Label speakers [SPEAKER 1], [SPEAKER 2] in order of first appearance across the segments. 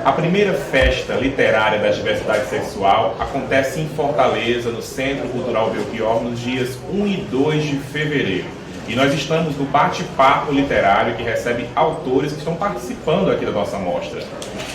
[SPEAKER 1] A primeira festa literária da diversidade sexual acontece em Fortaleza, no Centro Cultural Belchior, nos dias 1 e 2 de fevereiro. E nós estamos no bate-papo literário que recebe autores que estão participando aqui da nossa mostra.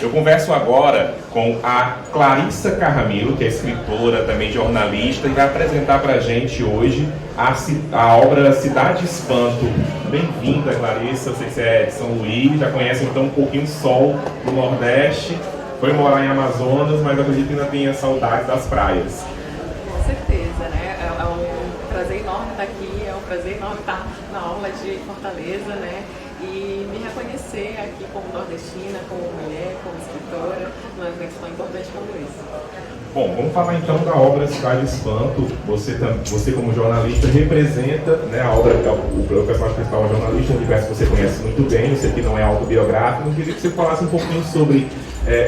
[SPEAKER 1] Eu converso agora com a Clarissa Carramilo, que é escritora, também jornalista, e vai apresentar para a gente hoje a obra Cidade Espanto. Bem-vinda, Clarissa. Eu sei que você é de São Luís, já conhece então um pouquinho o sol do Nordeste, foi morar em Amazonas, mas acredito que ainda tenha saudades das praias.
[SPEAKER 2] Com certeza, né? É um prazer enorme estar aqui, é um prazer enorme estar na orla de Fortaleza, né? E me reconhecer aqui como nordestina, como mulher, como escritora, num evento tão importante como esse.
[SPEAKER 1] Bom, vamos falar então da obra Cidade Espanto. Você como jornalista representa, né, a obra, o personagem principal é jornalista, um universo que você conhece muito bem, você que não é autobiográfico. Eu queria que você falasse um pouquinho sobre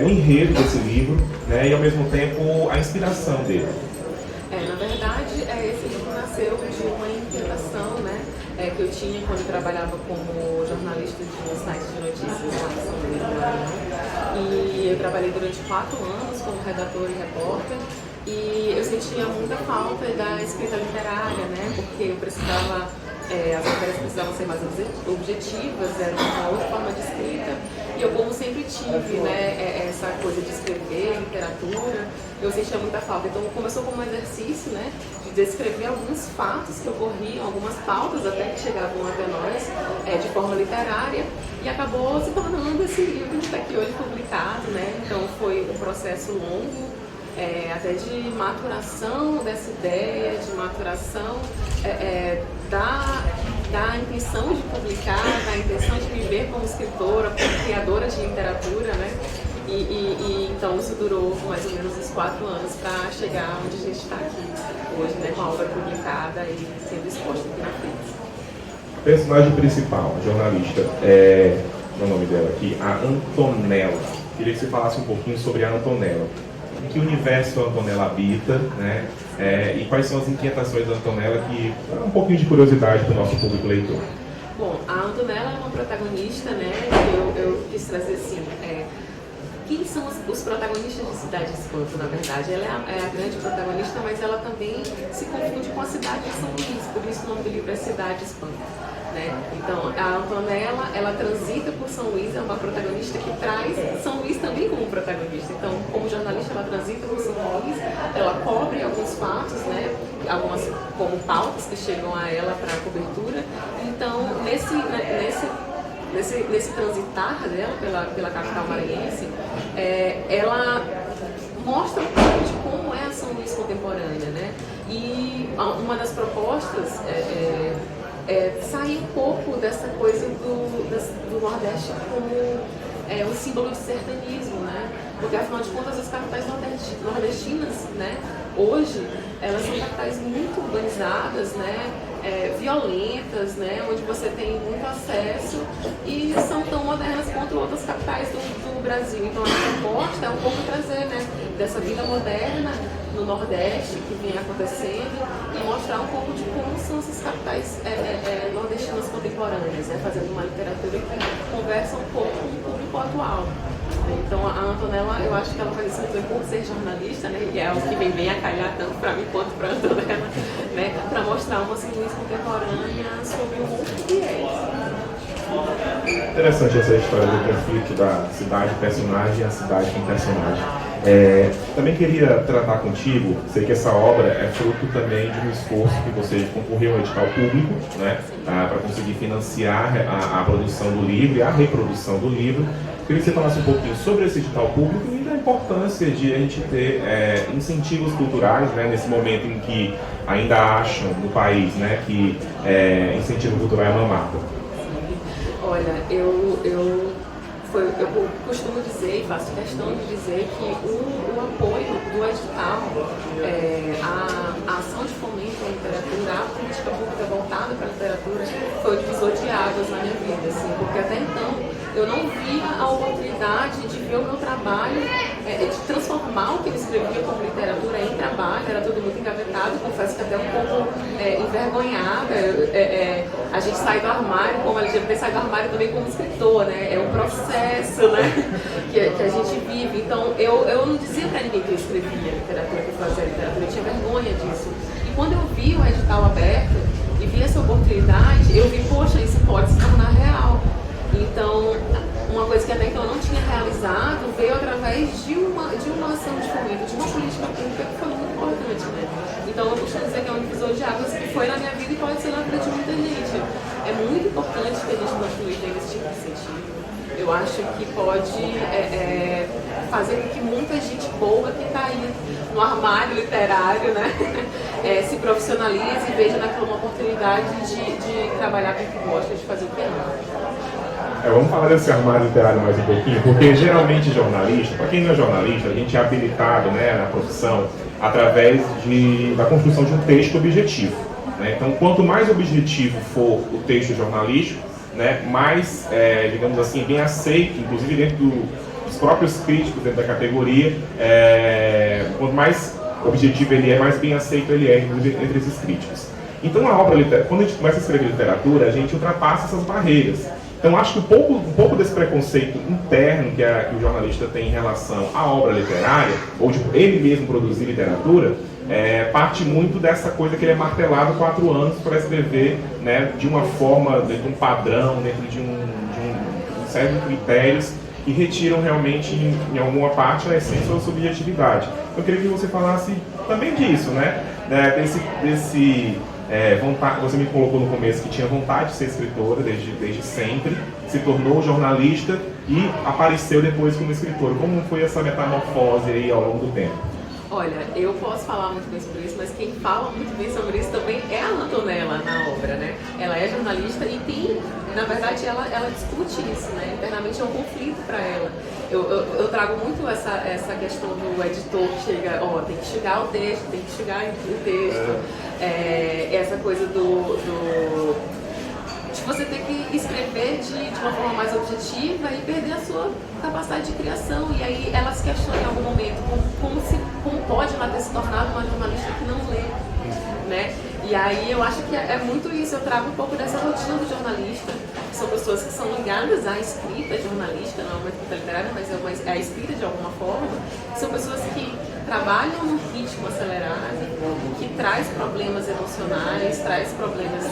[SPEAKER 1] o enredo desse livro, né, e ao mesmo tempo a inspiração dele.
[SPEAKER 2] Na verdade, esse livro nasceu de uma inquietação, né, que eu tinha quando eu trabalhava como jornalista de um site de notícias lá em São Luís do Maranhão. E eu trabalhei durante 4 anos como redatora e repórter. E eu sentia muita falta da escrita literária, né, porque eu precisava, as matérias precisavam ser mais objetivas, era uma outra forma de escrita. E eu, como sempre tive, né, essa coisa de escrever, literatura, eu sentia muita falta. Então começou como um exercício, né, de descrever alguns fatos que ocorriam, algumas pautas até que chegavam até nós, de forma literária, e acabou se tornando esse livro que está aqui hoje publicado, né. Então foi um processo longo, até de maturação dessa ideia, de maturação da intenção de publicar, da intenção de me ver como escritora, como criadora de literatura, né? E então isso durou mais ou menos uns 4 anos para chegar onde a gente está aqui hoje, né? Com a obra publicada e sendo exposta aqui na frente.
[SPEAKER 1] A personagem principal, a jornalista, o nome dela aqui, a Antonella. Queria que você falasse um pouquinho sobre a Antonella. Em que universo a Antonella habita, né? E quais são as inquietações da Antonella, que é um pouquinho de curiosidade para o nosso público leitor.
[SPEAKER 2] Bom, a Antonella é uma protagonista, né, que eu quis trazer assim, quem são os protagonistas de Cidade Espanto, na verdade? Ela é a grande protagonista, mas ela também se confunde com a cidade de São Luís, por isso o nome do livro é Cidade Espanto. Né? Então, a Antonella, ela transita por São Luís, é uma protagonista que traz São Luís também como protagonista. Então, como jornalista, ela transita por São Luís, ela cobre alguns fatos, né? Algumas como pautas que chegam a ela para a cobertura. Então, nesse transitar dela pela capital maranhense, ela mostra um pouco de como é a São Luís contemporânea, né? E uma das propostas sair um pouco dessa coisa do Nordeste como um símbolo de sertanismo, né? Porque afinal de contas as capitais nordestinas, né, hoje, elas são capitais muito urbanizadas, né, violentas, né, onde você tem muito acesso e são tão modernas quanto outras capitais do Brasil. Então a proposta é um pouco trazer, né, dessa vida moderna no Nordeste que vem acontecendo e mostrar um pouco de como são essas capitais nordestinas contemporâneas, né, fazendo uma literatura que conversa um pouco com o público atual. Então a Antonella, eu acho que ela faz isso muito bem por ser jornalista, né, e é o que vem bem a calhar tanto para mim quanto para a Antonella, né, para mostrar uma São Luís contemporânea sobre o mundo que é isso.
[SPEAKER 1] Interessante essa história do conflito da cidade personagem e a cidade com personagem. Também queria tratar contigo, sei que essa obra é fruto também de um esforço que você concorreu ao edital público, né, para conseguir financiar a produção do livro e a reprodução do livro. Queria que você falasse um pouquinho sobre esse edital público e da importância de a gente ter incentivos culturais, né, nesse momento em que ainda acham no país, né, que incentivo cultural é mamata.
[SPEAKER 2] Olha, eu costumo dizer e faço questão de dizer que o apoio do edital, a ação de fomento à literatura, a política pública voltada para a literatura, foi o divisor de águas na minha vida, assim, porque até então eu não via a oportunidade de ver o meu trabalho, de transformar o que eu escrevia como literatura em trabalho. Era tudo muito engavetado, confesso que até um pouco envergonhada. A gente sai do armário, como LGBT, sai do armário também como escritor, né? É um processo, né? que a gente vive. Então, eu não dizia para ninguém que eu escrevia literatura, que eu fazia literatura, eu tinha vergonha disso. E quando eu vi o edital aberto e vi essa oportunidade, eu vi, poxa, isso pode se tornar real. Então, uma coisa que até então eu não tinha realizado veio através de uma ação de fomento, de uma política pública que foi muito importante, né? Então, eu costumo dizer que é um divisor de águas que foi na minha vida e pode ser na vida de muita gente. É muito importante que a gente continue tendo esse tipo de incentivo. Eu acho que pode fazer com que muita gente boa que está aí no armário literário, né, se profissionalize e veja naquela uma oportunidade de trabalhar com o que gosta, de fazer o que ama.
[SPEAKER 1] Vamos falar desse armário literário mais um pouquinho, porque geralmente jornalista, para quem não é jornalista, a gente é habilitado, né, na profissão através da construção de um texto objetivo, né? Então, quanto mais objetivo for o texto jornalístico, né, mais, digamos assim, bem aceito, inclusive dentro dos próprios críticos dentro da categoria, quanto mais objetivo ele é, mais bem aceito ele é entre esses críticos. Então, a obra literária, quando a gente começa a escrever literatura, a gente ultrapassa essas barreiras. Então, acho que um pouco desse preconceito interno que o jornalista tem em relação à obra literária, ou de ele mesmo produzir literatura, parte muito dessa coisa que ele é martelado 4 anos para escrever, né, de uma forma, dentro de um padrão, dentro de um série de critérios que retiram realmente, em alguma parte, a essência da subjetividade. Eu queria que você falasse também disso, né, você me colocou no começo que tinha vontade de ser escritora desde sempre, se tornou jornalista e apareceu depois como escritora. Como foi essa metamorfose aí ao longo do tempo?
[SPEAKER 2] Olha, eu posso falar muito bem sobre isso, mas quem fala muito bem sobre isso também é a Antonella na obra, né? Ela é jornalista e tem, na verdade, ela discute isso, né? Internamente é um conflito para ela. Eu trago muito essa questão do editor que chega, tem que chegar o texto, tem que chegar o texto. Essa coisa de você ter que escrever de uma forma mais objetiva e perder a sua capacidade de criação. E aí ela se questiona em algum momento como pode ela ter se tornado uma jornalista que não lê, né? E aí eu acho que é muito isso, eu trago um pouco dessa rotina do jornalista, que são pessoas que são ligadas à escrita jornalística, não é uma escrita literária, mas é a escrita de alguma forma, que são pessoas que trabalham num ritmo acelerado, que traz problemas emocionais, traz problemas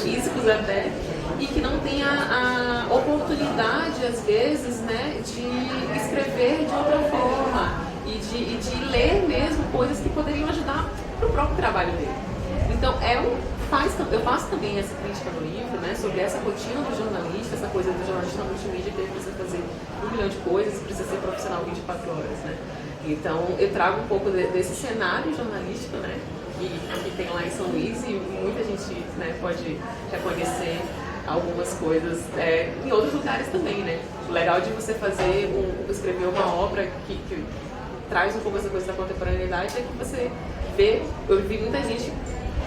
[SPEAKER 2] físicos até, e que não tem a oportunidade, às vezes, né, de escrever de outra forma e de ler mesmo coisas que poderiam ajudar para o próprio trabalho dele. Então, eu faço também essa crítica no livro, né, sobre essa rotina do jornalista, essa coisa do jornalista multimídia que ele precisa fazer 1 milhão de coisas, precisa ser profissional 24 horas, né. Então, eu trago um pouco desse cenário jornalístico, né, que tem lá em São Luís, e muita gente, né, pode reconhecer algumas coisas em outros lugares também, né. O legal de você escrever uma obra que traz um pouco essa coisa da contemporaneidade é que você vê, eu vi muita gente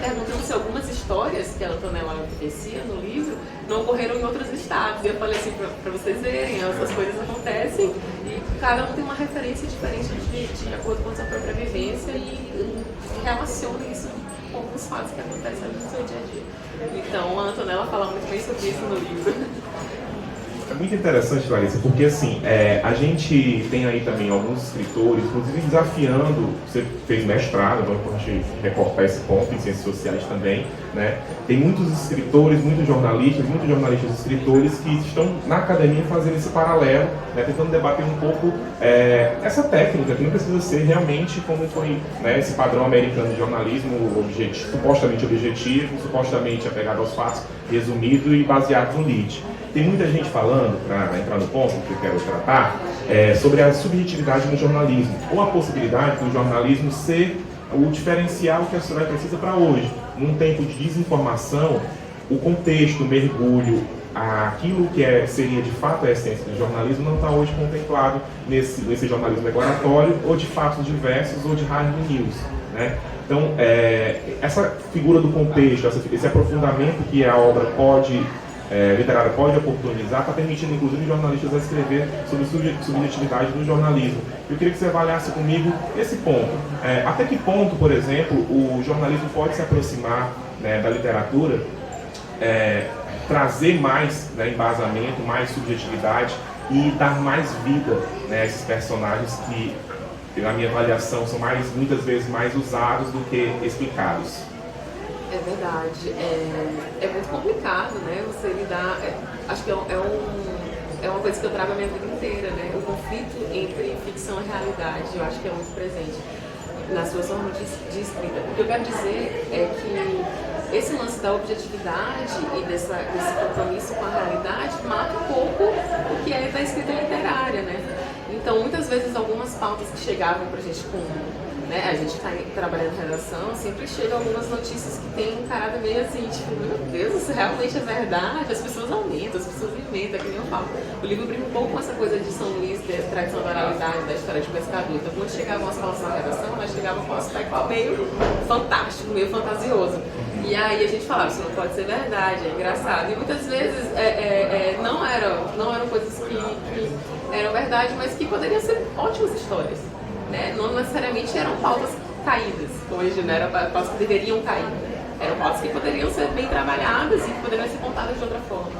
[SPEAKER 2] perguntando se algumas histórias que a Antonella oferecia no livro não ocorreram em outros estados. E eu falei assim, para vocês verem, essas coisas acontecem e cada um tem uma referência diferente de acordo com a sua própria vivência e relaciona isso com alguns fatos que acontecem no seu dia a dia. Então a Antonella fala muito bem sobre isso no livro.
[SPEAKER 1] É muito interessante, Larissa, porque assim, a gente tem aí também alguns escritores, inclusive desafiando, você fez mestrado, então a gente recortar esse ponto em ciências sociais também, né? Tem muitos escritores, muitos jornalistas e escritores que estão na academia fazendo esse paralelo, né? Tentando debater um pouco essa técnica, que não precisa ser realmente como foi, né, esse padrão americano de jornalismo supostamente objetivo, supostamente apegado aos fatos, resumido e baseado no lead. Tem muita gente falando, para entrar no ponto que eu quero tratar, sobre a subjetividade no jornalismo, ou a possibilidade do jornalismo ser o diferencial que a sociedade precisa para hoje. Num tempo de desinformação, o contexto, o mergulho, aquilo que seria de fato a essência do jornalismo não está hoje contemplado nesse jornalismo declaratório, ou de fatos diversos, ou de hard news, né? Então, essa figura do contexto, esse aprofundamento que a obra pode literária pode oportunizar, está permitindo inclusive jornalistas a escrever sobre subjetividade do jornalismo. Eu queria que você avaliasse comigo esse ponto. Até que ponto, por exemplo, o jornalismo pode se aproximar, né, da literatura, trazer mais, né, embasamento, mais subjetividade e dar mais vida, né, a esses personagens que, na minha avaliação, são muitas vezes mais usados do que explicados.
[SPEAKER 2] É verdade. É muito complicado, né? Você lidar. Acho que é uma coisa que eu trago a minha vida inteira, né? O conflito entre ficção e realidade, eu acho que é muito presente nas suas formas de escrita. O que eu quero dizer é que esse lance da objetividade e desse compromisso com a realidade mata um pouco o que é da escrita literária, né? Então, muitas vezes, algumas pautas que chegavam pra gente né, a gente está trabalhando em redação, sempre chegam algumas notícias que têm um caráter meio assim, tipo, meu Deus, isso realmente é verdade? As pessoas aumentam, as pessoas inventam, que nem eu falo. O livro brinca um pouco com essa coisa de São Luís, da tradição da oralidade, da história de pescador. Então, quando chegavam as pautas na redação, elas chegavam com um aspecto meio fantástico, meio fantasioso. E aí a gente falava, isso não pode ser verdade, é engraçado. E muitas vezes não eram coisas que eram verdade, mas que poderiam ser ótimas histórias. Né? Não necessariamente eram pautas caídas, hoje, né? Eram pautas que deveriam cair. Eram pautas que poderiam ser bem trabalhadas e que poderiam ser contadas de outra forma.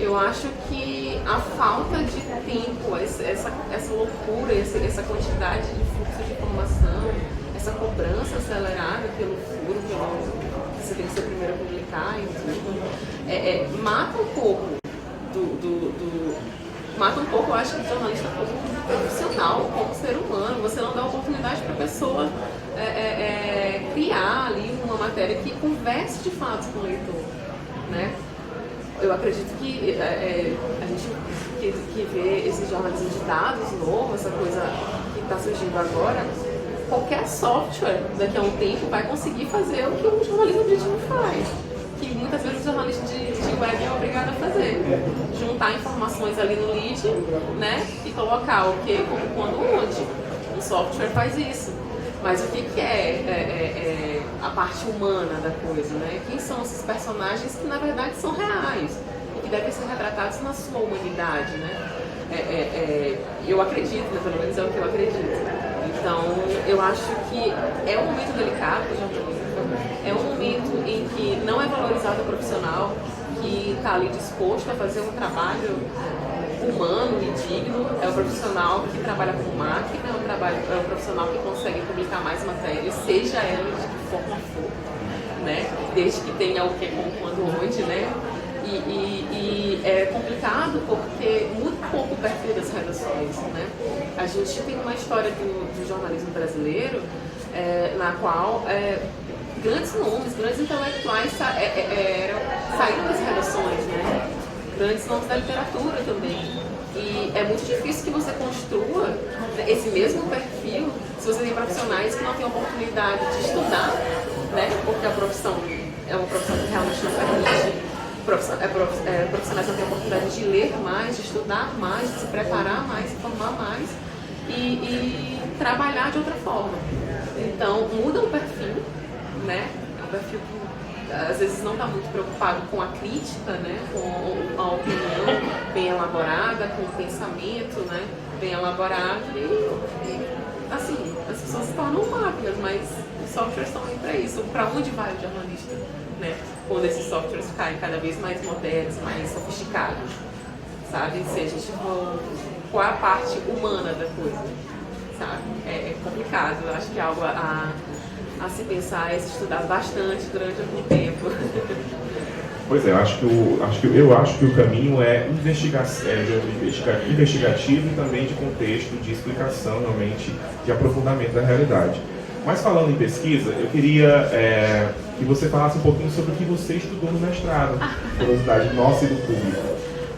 [SPEAKER 2] Eu acho que a falta de tempo, essa loucura, essa quantidade de fluxo de informação, essa cobrança acelerada pelo furo, você tem que ser o primeiro a publicar e tudo, mata um pouco mata um pouco, eu acho, que o jornalista como profissional, como ser humano. Você não dá oportunidade para a pessoa criar ali uma matéria que converse de fato com o leitor, né? Eu acredito que a gente que vê esses jornalistas de dados novos, essa coisa que está surgindo agora, qualquer software daqui a um tempo vai conseguir fazer o que o jornalismo objetivo faz, que muitas vezes o jornalista de web é obrigado a fazer. Juntar informações ali no lead, né? E colocar o que, como, quando, onde. O software faz isso. Mas o que é a parte humana da coisa, né? Quem são esses personagens que, na verdade, são reais e que devem ser retratados na sua humanidade, né? Eu acredito, né? Pelo menos é o que eu acredito. Então, eu acho que é um momento delicado para o jornalismo. É um momento em que não é valorizado o profissional que está ali disposto a fazer um trabalho humano e digno. É o profissional que trabalha com máquina, é o profissional que consegue publicar mais matérias, seja ela de que forma for, né? Desde que tenha o que, como, quando, onde, né? E é complicado porque muda um pouco o perfil das redações, né? A gente tem uma história do jornalismo brasileiro na qual grandes nomes, grandes intelectuais saíram das redações, né? Grandes nomes da literatura também. E é muito difícil que você construa esse mesmo perfil se você tem profissionais que não têm oportunidade de estudar, né? Porque a profissão é uma profissão que realmente não permite. Profissionais não têm a oportunidade de ler mais, de estudar mais, de se preparar mais, se formar mais e trabalhar de outra forma. Então, muda o perfil, né? É um perfil que às vezes não está muito preocupado com a crítica, né? Com a opinião bem elaborada, com o pensamento, né? Bem elaborado e assim, as pessoas se tornam máquinas, mas os softwares estão aí para isso. Para onde vai o jornalista, né? Quando esses softwares ficarem cada vez mais modernos, mais sofisticados, sabe? Se a gente for, qual é a parte humana da coisa, sabe? É complicado, eu acho que é algo a se pensar e se estudar bastante durante algum tempo.
[SPEAKER 1] Pois é, eu acho que o caminho é investigativo e também de contexto, de explicação, realmente, de aprofundamento da realidade. Mas falando em pesquisa, eu queria que você falasse um pouquinho sobre o que você estudou no mestrado, curiosidade nossa e do público.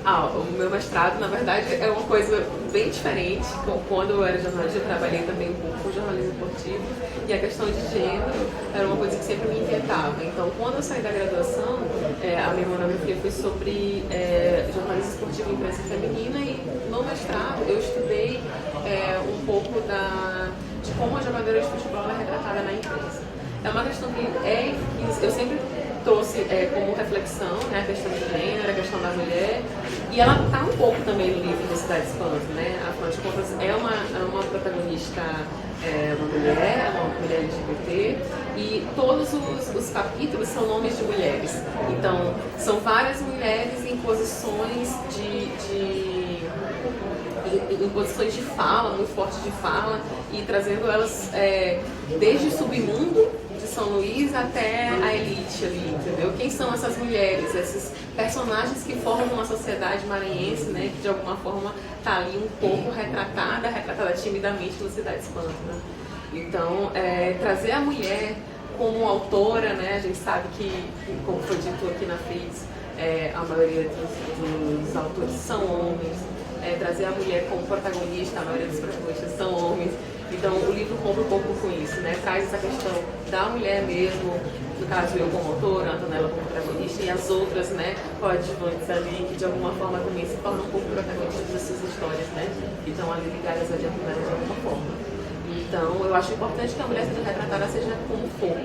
[SPEAKER 2] O meu mestrado, na verdade, é uma coisa bem diferente. Quando eu era jornalista, eu trabalhei também um pouco com jornalismo esportivo e a questão de gênero era uma coisa que sempre me inquietava. Então, quando eu saí da graduação, a minha monografia foi sobre jornalismo esportivo e imprensa feminina e no mestrado eu estudei um pouco de como a jogadora de futebol é retratada na imprensa. É uma questão que eu sempre trouxe como reflexão, né, a questão do gênero, a questão da mulher, e ela está um pouco também no livro da Cidade de Espanto, né? Afinal de contas, é uma protagonista, uma mulher LGBT, e todos os capítulos são nomes de mulheres. Então, são várias mulheres em posições em posições de fala, muito fortes de fala, e trazendo elas desde o submundo de São Luís até a elite ali, entendeu? Quem são essas mulheres, esses personagens que formam uma sociedade maranhense, né, que de alguma forma está ali um pouco retratada timidamente na Cidade de Espanto, né? Então, trazer a mulher como autora, né, a gente sabe que, como foi dito aqui na FIS, a maioria dos autores são homens. Trazer a mulher como protagonista, a maioria dos protagonistas são homens. Então o livro compra um pouco com isso, né? Traz essa questão da mulher mesmo, no caso eu como autora, a Antonella como protagonista, e as outras, né, coadjuvantes ali, que de alguma forma também se tornam um pouco protagonistas das suas histórias, né? Que estão ali ligadas a Antonella de alguma forma. Então, eu acho importante que a mulher seja retratada, seja como for,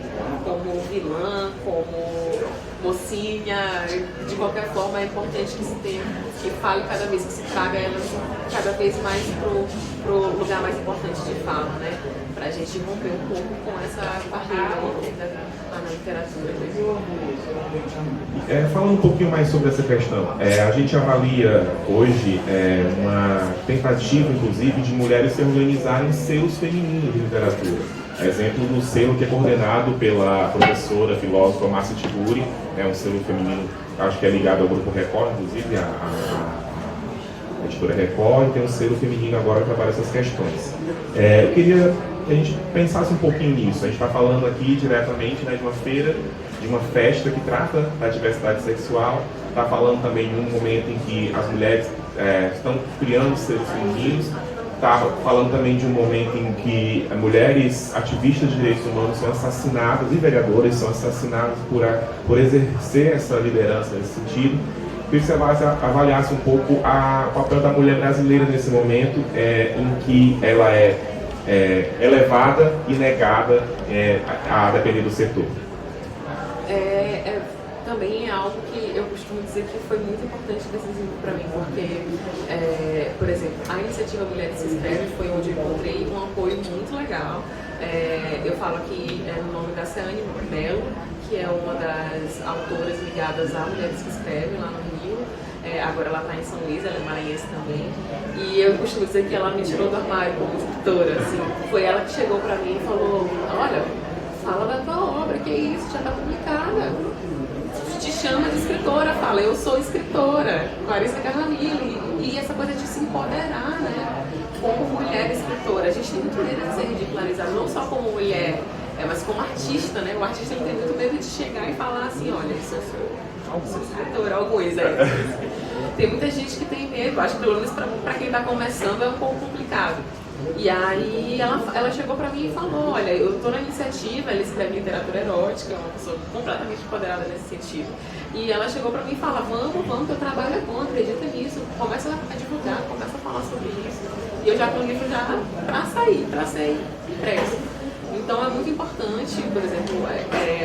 [SPEAKER 2] como vilã, como mocinha, de qualquer forma é importante que se tenha, que fale cada vez, que se traga elas cada vez mais pro lugar mais importante de fala, né? Pra gente romper um pouco com essa barreira na literatura.
[SPEAKER 1] Falando um pouquinho mais sobre essa questão, a gente avalia hoje uma tentativa, inclusive, de mulheres se organizarem em selos femininos de literatura. Exemplo do selo que é coordenado pela professora, filósofa Márcia Tiburi, um selo feminino, acho que é ligado ao Grupo Record, inclusive, a editora Record, e tem um selo feminino agora que trabalha essas questões. Eu queria que a gente pensasse um pouquinho nisso. A gente está falando aqui diretamente, né, de uma feira, de uma festa que trata da diversidade sexual, está falando também de um momento em que as mulheres estão criando selos femininos, está falando também de um momento em que mulheres ativistas de direitos humanos são assassinadas, e vereadores são assassinados por exercer essa liderança nesse sentido. Queria que você avaliasse um pouco o papel da mulher brasileira nesse momento, em que ela é elevada e negada a depender do setor.
[SPEAKER 2] Também é algo que eu costumo dizer que foi muito importante decisivo para mim, porque, por exemplo, a iniciativa Mulheres se Escrevem foi onde eu encontrei um apoio muito legal. Eu falo aqui no nome da Ceane Melo, que é uma das autoras ligadas a Mulheres que Escrevem lá no Rio. Agora ela está em São Luís, ela é maranhense também. E eu costumo dizer que ela me tirou do armário como escritora. Assim. Foi ela que chegou para mim e falou: olha, fala da tua obra, que é isso, já está publicada. Te chama de escritora, fala, eu sou escritora, Clarissa Carramilli. E essa coisa de se empoderar, né? Como mulher escritora. A gente tem muito medo de ser ridicularizado, não só como mulher, mas como artista, né? O artista tem muito medo de chegar e falar assim: olha, eu sou escritora, alguns aí. Tem muita gente que tem medo, acho que pelo menos para quem está começando é um pouco complicado. E aí ela chegou pra mim e falou: olha, eu tô na iniciativa, ela escreve literatura erótica, é uma pessoa completamente empoderada nesse sentido. E ela chegou pra mim e falou: vamos, teu trabalho é bom, acredita nisso, começa a divulgar, começa a falar sobre isso. E eu já com o livro já pra ser impresso. Então é muito importante, por exemplo,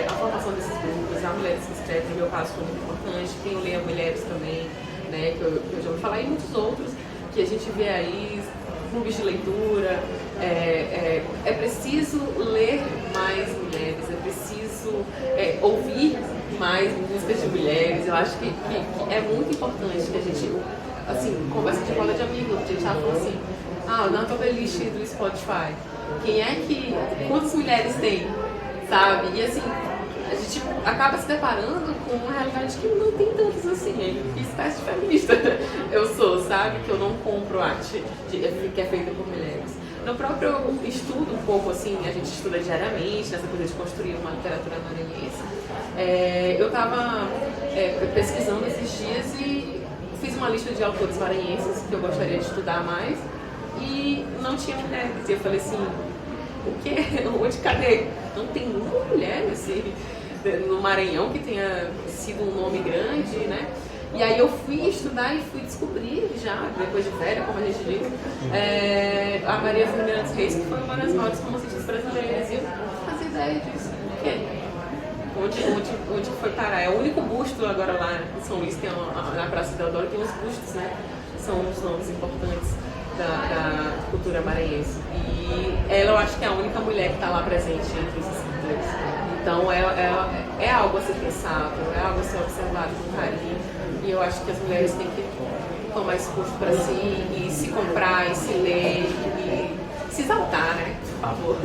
[SPEAKER 2] a formação desses grupos, a Mulheres que Escrevem, no meu caso, foi muito importante. Tem o Leia Mulheres também, né, que eu já ouvi falar, e muitos outros que a gente vê aí, clubes de leitura. É preciso ler mais mulheres, é preciso ouvir mais músicas de mulheres. Eu acho que é muito importante que a gente, assim, conversa de roda de amigos, a gente já falou assim: na tua playlist do Spotify, quantas mulheres tem, sabe? E assim, a gente acaba se deparando com uma realidade que não tem tantas assim. Que espécie de feminista eu sou, sabe? Que eu não compro arte que é feita por mulheres. No próprio estudo um pouco assim, a gente estuda diariamente nessa coisa de construir uma literatura maranhense. Eu estava pesquisando esses dias e fiz uma lista de autores maranhenses que eu gostaria de estudar mais e não tinha mulheres. E eu falei assim: o quê? Cadê? Não tem uma mulher assim, no Maranhão que tenha sido um nome grande, né? E aí eu fui estudar e fui descobrir já, depois de velha, como a gente diz, a Maria Fernandes Reis, que foi uma das maiores romancistas brasileiras. E eu não fazia ideia disso. Por quê? Onde foi parar? É o único busto agora lá em São Luís, tem na Praça Deodoro, tem uns bustos, né? São os nomes importantes da cultura maranhense. E ela, eu acho que é a única mulher que está lá presente entre os escritores. Então é algo a ser pensado, é algo a ser observado com carinho. E eu acho que as mulheres têm que tomar esse curso para si e se comprar, e se ler, e se exaltar, né? Por favor.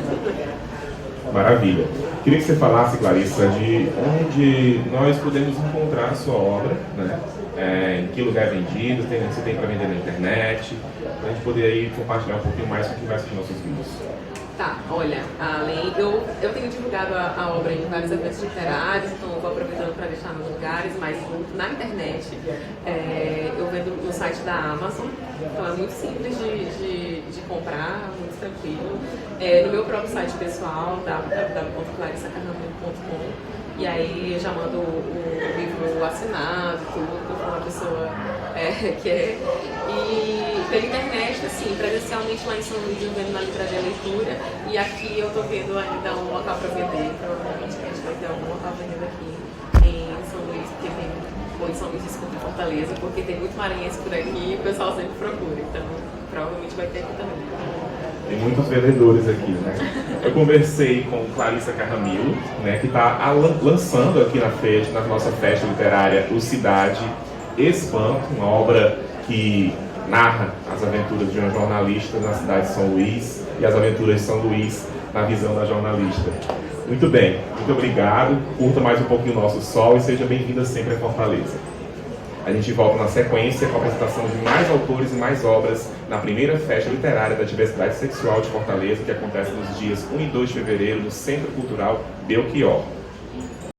[SPEAKER 1] Maravilha. Queria que você falasse, Clarissa, de onde nós podemos encontrar a sua obra, né? Em que lugar é vendido, você tem para vender na internet, para a gente poder aí compartilhar um pouquinho mais com o que vai assistir nossos vídeos.
[SPEAKER 2] Tá, olha, eu tenho divulgado a obra em vários eventos literários, então eu vou aproveitando para deixar nos lugares, mas na internet eu vendo no site da Amazon, então é muito simples de comprar, muito tranquilo. No meu próprio site pessoal, www.clarissacarramil.com, e aí eu já mando o livro assinado, tudo, com uma pessoa que é. E pela internet, assim, presencialmente lá em São Luís, eu vendo na Livraria Leitura, e aqui eu tô vendo ainda um local para vender, provavelmente a gente vai ter algum local vendendo aqui em São Luís, porque tem, ou em São Luís, desculpa, em Fortaleza, porque tem muito maranhense por aqui e o pessoal sempre procura, então provavelmente vai ter aqui também.
[SPEAKER 1] Tem muitos vendedores aqui, né? Eu conversei com Clarissa Carramil, né, que está lançando aqui na nossa festa literária O Cidade Espanto, uma obra que narra as aventuras de uma jornalista na cidade de São Luís e as aventuras de São Luís na visão da jornalista. Muito bem, muito obrigado, curta mais um pouquinho o nosso sol e seja bem-vinda sempre a Fortaleza. A gente volta na sequência com a apresentação de mais autores e mais obras na primeira festa literária da diversidade sexual de Fortaleza, que acontece nos dias 1 e 2 de fevereiro no Centro Cultural Belchior.